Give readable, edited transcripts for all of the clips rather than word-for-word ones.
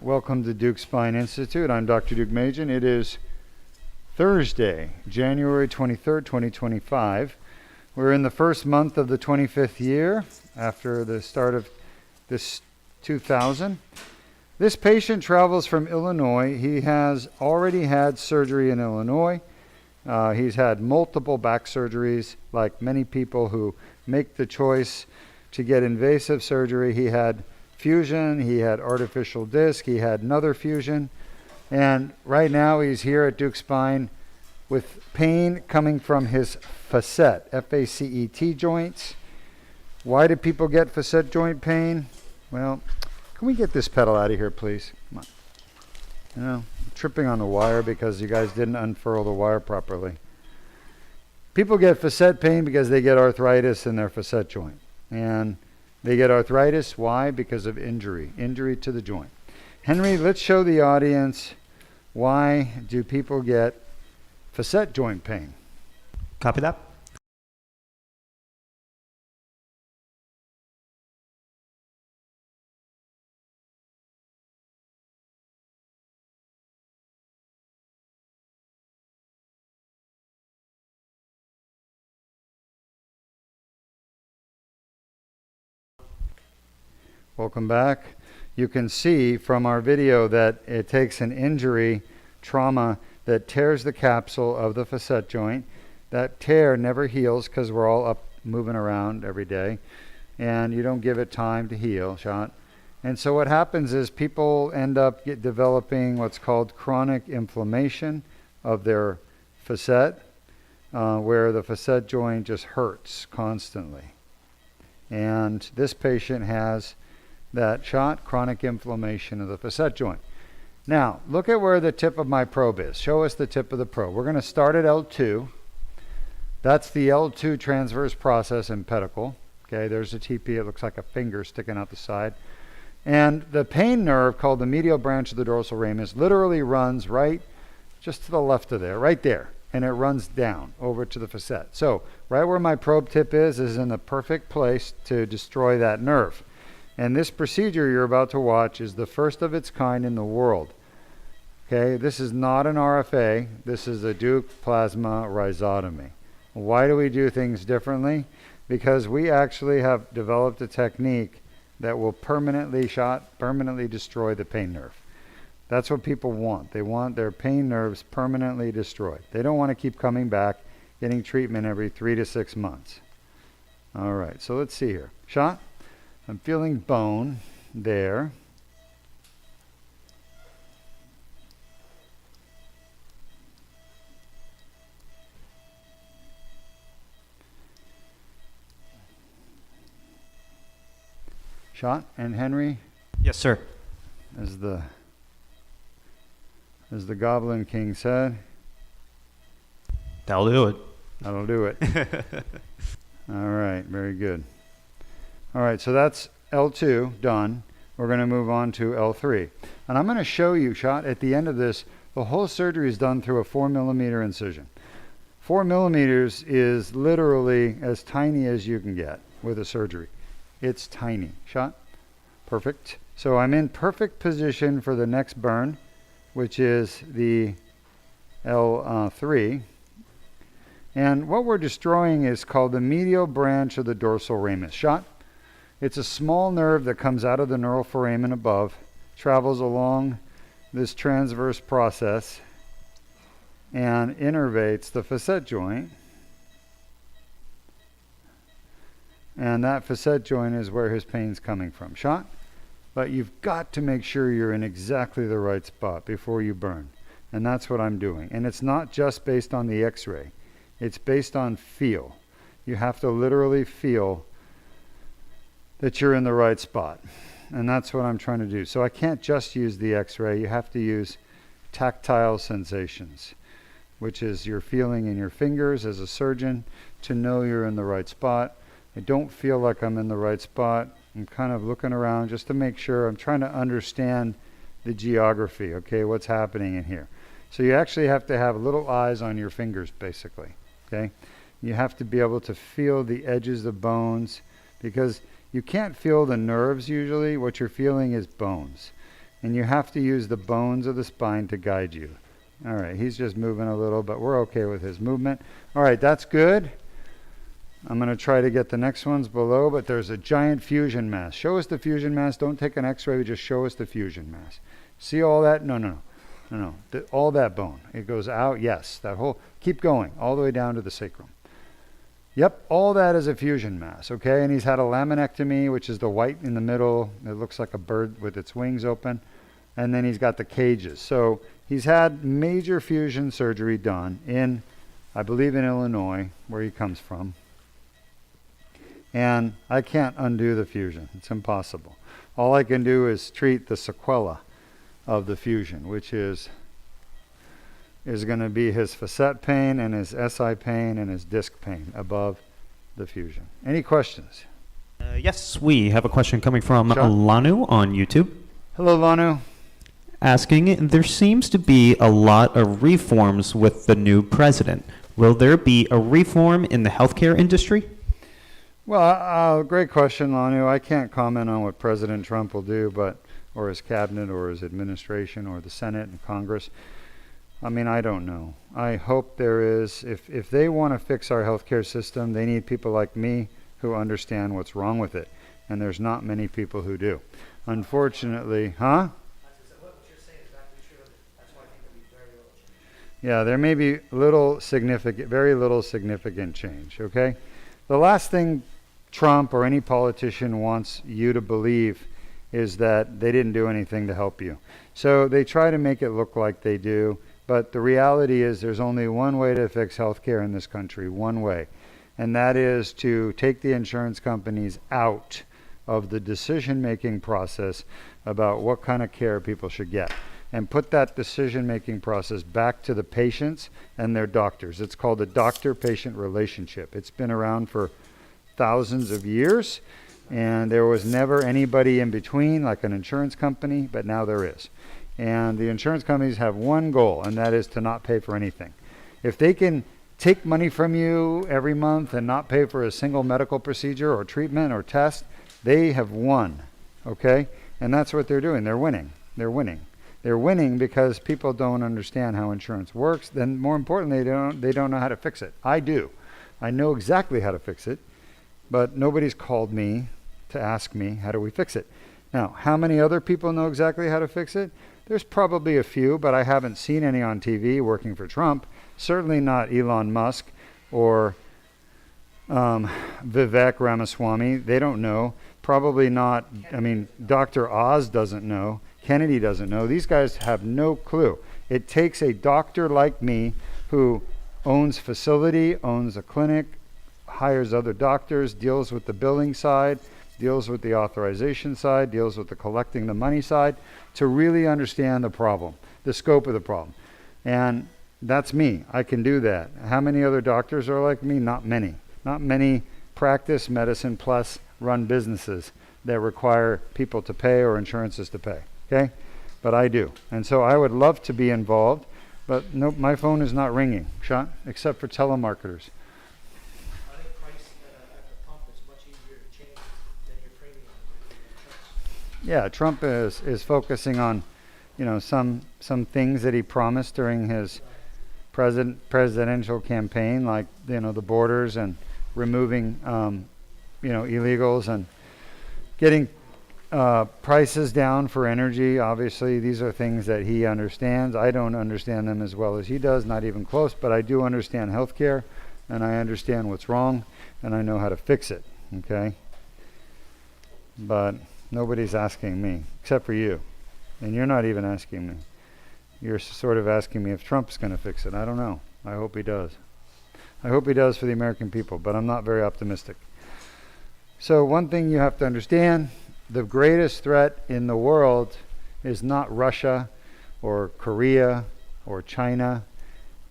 Welcome to Deuk Spine Institute. I'm Dr. Deuk Majan. It is Thursday, January 23rd, 2025. We're in the first month of the 25th year after the start of this 2000. This patient travels from Illinois. He has already had surgery in Illinois. He's had multiple back surgeries, like many people who make the choice to get invasive surgery. He had fusion, he had artificial disc, he had another fusion, and right now he's here at Deuk Spine with pain coming from his facet, F-A-C-E-T joints. Why do people get facet joint pain? Well, can we get this pedal out of here, please? Come on. You know, I'm tripping on the wire because you guys didn't unfurl the wire properly. People get facet pain because they get arthritis in their facet joint. And they get arthritis, why? Because of injury to the joint. Henry, let's show the audience why do people get facet joint pain. Copy that. Welcome back. You can see from our video that it takes an injury, trauma, that tears the capsule of the facet joint. That tear never heals because we're all up moving around every day, and you don't give it time to heal, shot. And so what happens is people end up developing what's called chronic inflammation of their facet, where the facet joint just hurts constantly. And this patient has that shot, chronic inflammation of the facet joint. Now, look at where the tip of my probe is. Show us the tip of the probe. We're going to start at L2. That's the L2 transverse process and pedicle. Okay, there's a TP. It looks like a finger sticking out the side. And the pain nerve, called the medial branch of the dorsal ramus, literally runs right just to the left of there, right there. And it runs down over to the facet. So right where my probe tip is in the perfect place to destroy that nerve. And this procedure you're about to watch is the first of its kind in the world. Okay, this is not an RFA. This is a Deuk plasma rhizotomy. Why do we do things differently? Because we actually have developed a technique that will permanently destroy the pain nerve. That's what people want. They want their pain nerves permanently destroyed. They don't want to keep coming back, getting treatment every 3 to 6 months. All right, so let's see here. Shot. I'm feeling bone there. Shot. And Henry? Yes, sir. As the Goblin King said. That'll do it. That'll do it. All right, very good. All right, so that's L2 done. We're going to move on to L3. And I'm going to show you, shot, at the end of this, the whole surgery is done through a 4mm incision. 4mm is literally as tiny as you can get with a surgery. It's tiny. Shot. Perfect. So I'm in perfect position for the next burn, which is the L3. And what we're destroying is called the medial branch of the dorsal ramus. Shot. It's a small nerve that comes out of the neural foramen above, travels along this transverse process, and innervates the facet joint. And that facet joint is where his pain's coming from. Shot? But you've got to make sure you're in exactly the right spot before you burn. And that's what I'm doing. And it's not just based on the x-ray. It's based on feel. You have to literally feel that you're in the right spot. And that's what I'm trying to do. So I can't just use the x-ray. You have to use tactile sensations, which is your feeling in your fingers as a surgeon to know you're in the right spot. I don't feel like I'm in the right spot. I'm kind of looking around just to make sure. I'm trying to understand the geography, okay, what's happening in here. So you actually have to have little eyes on your fingers, basically, okay? You have to be able to feel the edges of bones because you can't feel the nerves usually. What you're feeling is bones. and you have to use the bones of the spine to guide you. All right, he's just moving a little, but we're okay with his movement. All right, that's good. I'm going to try to get the next ones below, but there's a giant fusion mass. Show us the fusion mass. Don't take an x-ray, just show us the fusion mass. See all that? No. All that bone. It goes out, yes. That whole, keep going, all the way down to the sacrum. Yep, all that is a fusion mass, okay? And he's had a laminectomy, which is the white in the middle. It looks like a bird with its wings open. And then he's got the cages. So he's had major fusion surgery done in, I believe in Illinois, where he comes from. And I can't undo the fusion. It's impossible. All I can do is treat the sequela of the fusion, which is going to be his facet pain and his SI pain and his disc pain above the fusion. Any questions? Yes, we have a question coming from Sean? Lanu on YouTube, Hello, Lanu. asking, there seems to be a lot of reforms with the new president. Will there be a reform in the healthcare industry? Well, great question, Lanu. I can't comment on what President Trump will do, or his cabinet, or his administration, or the Senate and Congress. I mean, I don't know. I hope there is. If they want to fix our healthcare system, they need people like me who understand what's wrong with it. And there's not many people who do. Unfortunately, huh? Yeah, there may be very little significant change, okay? The last thing Trump or any politician wants you to believe is that they didn't do anything to help you. So they try to make it look like they do, but the reality is there's only one way to fix healthcare in this country, one way, and that is to take the insurance companies out of the decision-making process about what kind of care people should get, and put that decision-making process back to the patients and their doctors. It's called the doctor-patient relationship. It's been around for thousands of years, and there was never anybody in between like an insurance company, but now there is. And the insurance companies have one goal, and that is to not pay for anything. If they can take money from you every month and not pay for a single medical procedure or treatment or test, they have won, okay? And that's what they're doing. They're winning. They're winning because people don't understand how insurance works. Then more importantly, they don't know how to fix it. I do. I know exactly how to fix it, but nobody's called me to ask me, how do we fix it? Now, how many other people know exactly how to fix it? There's probably a few, but I haven't seen any on TV working for Trump. Certainly not Elon Musk or Vivek Ramaswamy. They don't know. Probably not, Dr. Oz doesn't know. Kennedy doesn't know. These guys have no clue. It takes a doctor like me who owns facility, owns a clinic, hires other doctors, deals with the billing side, deals with the authorization side, deals with the collecting the money side, to really understand the problem, the scope of the problem. And that's me. I can do that. How many other doctors are like me? Not many. Not many practice medicine plus run businesses that require people to pay or insurances to pay. Okay? But I do. And so I would love to be involved, but no, my phone is not ringing, Sean, except for telemarketers. I think price at the pump is much easier to change than your premium. Yeah, Trump is focusing on, some things that he promised during his presidential campaign, like, the borders and removing, illegals and getting prices down for energy. Obviously, these are things that he understands. I don't understand them as well as he does, not even close, but I do understand healthcare, and I understand what's wrong, and I know how to fix it, okay? But nobody's asking me, except for you. And you're not even asking me. You're sort of asking me if Trump's going to fix it. I don't know. I hope he does. I hope he does for the American people, but I'm not very optimistic. So one thing you have to understand, the greatest threat in the world is not Russia or Korea or China.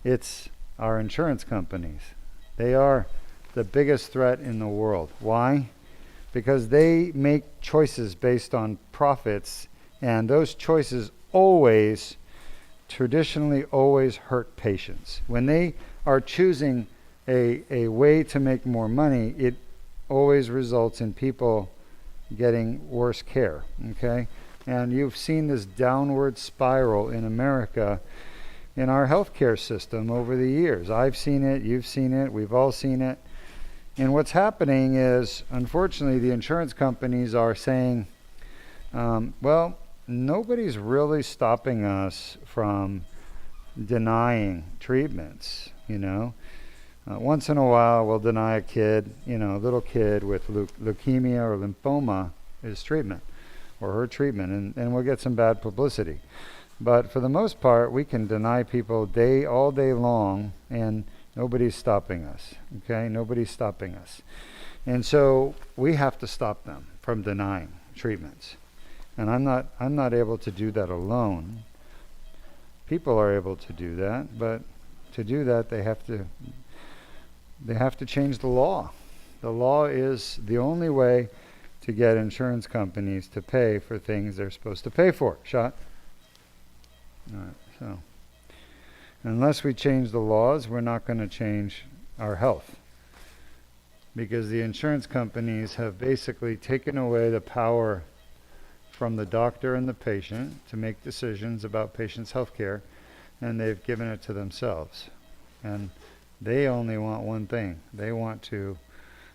It's our insurance companies. They are the biggest threat in the world. Why? Because they make choices based on profits, and those choices traditionally always hurt patients. When they are choosing a way to make more money, it always results in people getting worse care, okay? And you've seen this downward spiral in America in our healthcare system over the years. I've seen it, you've seen it, we've all seen it. And what's happening is, unfortunately, the insurance companies are saying, well, nobody's really stopping us from denying treatments, you know. Once in a while, we'll deny a kid, you know, a little kid with leukemia or lymphoma his treatment or her treatment, and we'll get some bad publicity. But for the most part, we can deny people all day long, and nobody's stopping us, okay? Nobody's stopping us. And so we have to stop them from denying treatments. And I'm not able to do that alone. People are able to do that, but to do that, they have to change the law. The law is the only way to get insurance companies to pay for things they're supposed to pay for. Shot? All right, so unless we change the laws, we're not going to change our health, because the insurance companies have basically taken away the power from the doctor and the patient to make decisions about patients' health care, and they've given it to themselves. And they only want one thing. They want to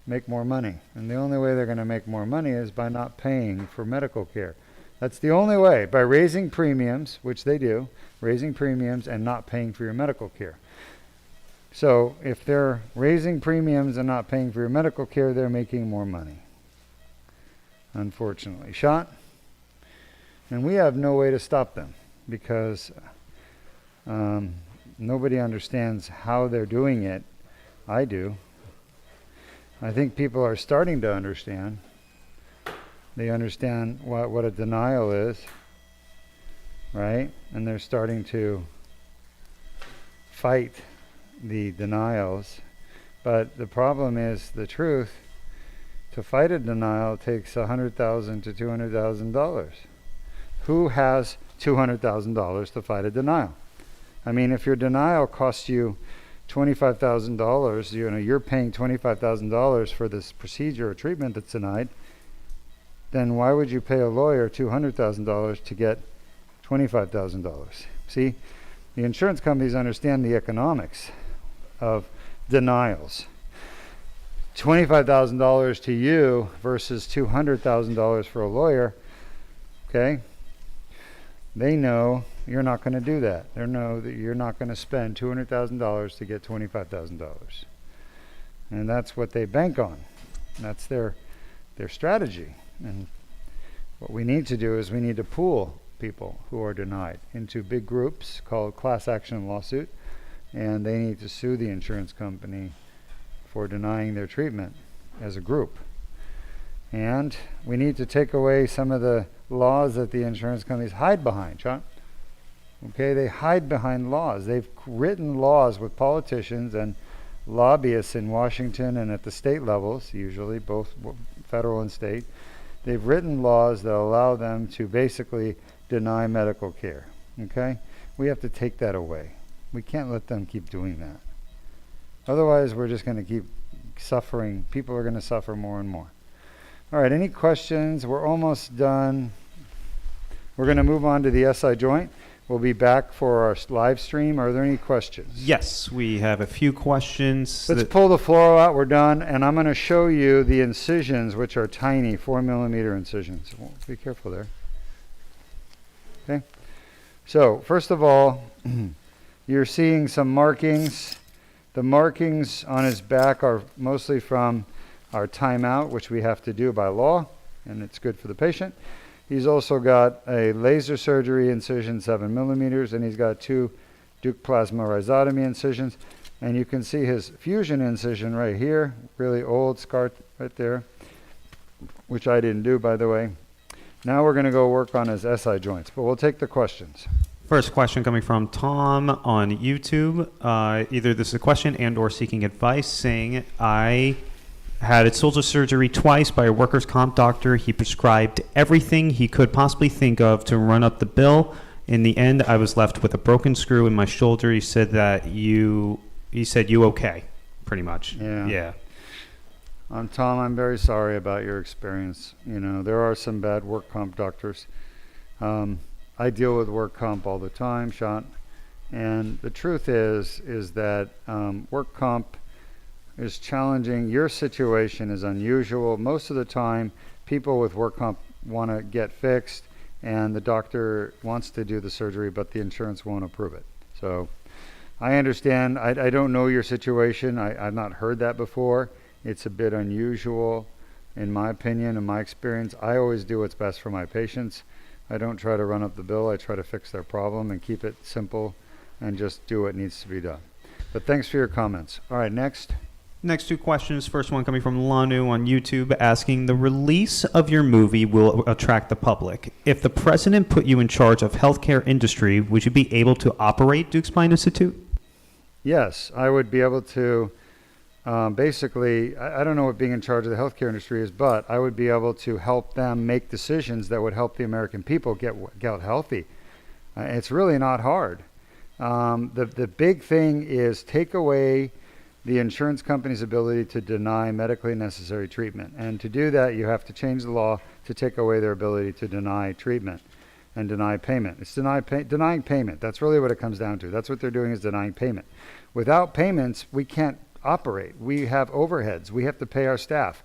make more money. And the only way they're going to make more money is by not paying for medical care. That's the only way, by raising premiums, which they do, raising premiums and not paying for your medical care. So if they're raising premiums and not paying for your medical care, they're making more money, unfortunately. Shot? And we have no way to stop them, because nobody understands how they're doing it. I do. I think people are starting to understand. They understand what a denial is, right? And they're starting to fight the denials. But the problem is, the truth, to fight a denial takes $100,000 to $200,000. Who has $200,000 to fight a denial? I mean, if your denial costs you $25,000, you know, you're paying $25,000 for this procedure or treatment that's denied, then why would you pay a lawyer $200,000 to get $25,000? See, the insurance companies understand the economics of denials. $25,000 to you versus $200,000 for a lawyer, okay? They know you're not going to do that. They know that you're not going to spend $200,000 to get $25,000. And that's what they bank on. That's their strategy. And what we need to do is we need to pool people who are denied into big groups called class action lawsuit, and they need to sue the insurance company for denying their treatment as a group. And we need to take away some of the laws that the insurance companies hide behind, John. Okay, they hide behind laws. They've written laws with politicians and lobbyists in Washington and at the state levels, usually both federal and state. They've written laws that allow them to basically deny medical care. Okay? We have to take that away. We can't let them keep doing that. Otherwise, we're just going to keep suffering. People are going to suffer more and more. All right, any questions? We're almost done. We're going to move on to the SI joint. We'll be back for our live stream. Are there any questions? Yes, we have a few questions. Let's pull the fluoro out. We're done. And I'm going to show you the incisions, which are tiny, 4 millimeter incisions. Well, be careful there. Okay. So, first of all, you're seeing some markings. The markings on his back are mostly from our timeout, which we have to do by law, and it's good for the patient. He's also got a laser surgery incision, 7 millimeters, and he's got 2 Deuk plasma rhizotomy incisions. And you can see his fusion incision right here, really old scar right there, which I didn't do, by the way. Now we're going to go work on his SI joints, but we'll take the questions. First question coming from Tom on YouTube. Either this is a question and or seeking advice, saying, I had shoulder surgery twice by a workers' comp doctor. He prescribed everything he could possibly think of to run up the bill. In the end, I was left with a broken screw in my shoulder. He said you okay, pretty much. Yeah. Tom, I'm very sorry about your experience. You know, there are some bad work comp doctors. I deal with work comp all the time, Sean, and the truth is that work comp is challenging. Your situation is unusual. Most of the time, people with work comp want to get fixed, and the doctor wants to do the surgery, but the insurance won't approve it. So I understand. I don't know your situation. I've not heard that before. It's a bit unusual, in my opinion, in my experience. I always do what's best for my patients. I don't try to run up the bill. I try to fix their problem and keep it simple and just do what needs to be done. But thanks for your comments. All right, next. Next two questions. First one coming from Lanu on YouTube asking, the release of your movie will attract the public. If the president put you in charge of healthcare industry, would you be able to operate Deuk Spine Institute? Yes, I would be able to. Basically, I don't know what being in charge of the healthcare industry is, but I would be able to help them make decisions that would help the American people get healthy. It's really not hard. The big thing is take away the insurance company's ability to deny medically necessary treatment. And to do that, you have to change the law to take away their ability to deny treatment and deny payment. It's denying payment. That's really what it comes down to. That's what they're doing, is denying payment. Without payments, we can't operate. We have overheads. We have to pay our staff.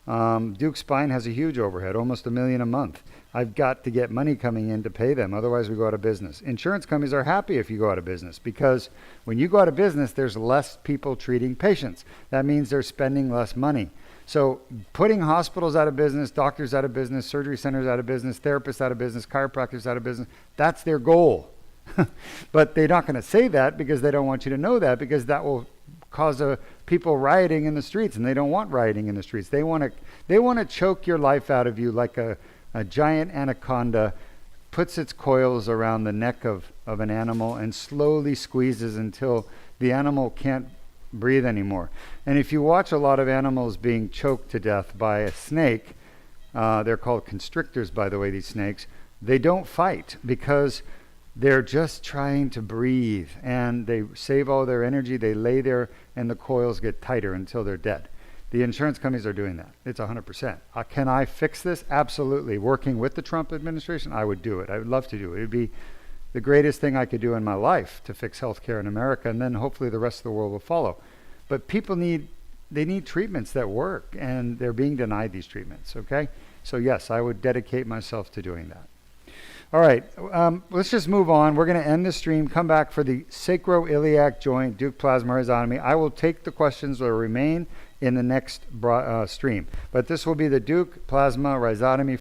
Deuk Spine has a huge overhead, almost $1 million a month. I've got to get money coming in to pay them. Otherwise, we go out of business. Insurance companies are happy if you go out of business, because when you go out of business, there's less people treating patients. That means they're spending less money. So putting hospitals out of business, doctors out of business, surgery centers out of business, therapists out of business, chiropractors out of business, that's their goal. But they're not going to say that, because they don't want you to know that, because that will cause people rioting in the streets, and they don't want rioting in the streets. They want to choke your life out of you like a giant anaconda puts its coils around the neck of an animal and slowly squeezes until the animal can't breathe anymore. And if you watch a lot of animals being choked to death by a snake, they're called constrictors, by the way, these snakes, they don't fight, because they're just trying to breathe, and they save all their energy. They lay there, and the coils get tighter until they're dead. The insurance companies are doing that. It's 100%. Can I fix this? Absolutely. Working with the Trump administration, I would do it. I would love to do it. It would be the greatest thing I could do in my life to fix healthcare in America, and then hopefully the rest of the world will follow. But people need treatments that work, and they're being denied these treatments, okay? So yes, I would dedicate myself to doing that. All right, let's just move on. We're going to end the stream, come back for the sacroiliac joint Deuk plasma rhizotomy. I will take the questions that remain in the next stream. But this will be the Deuk plasma rhizotomy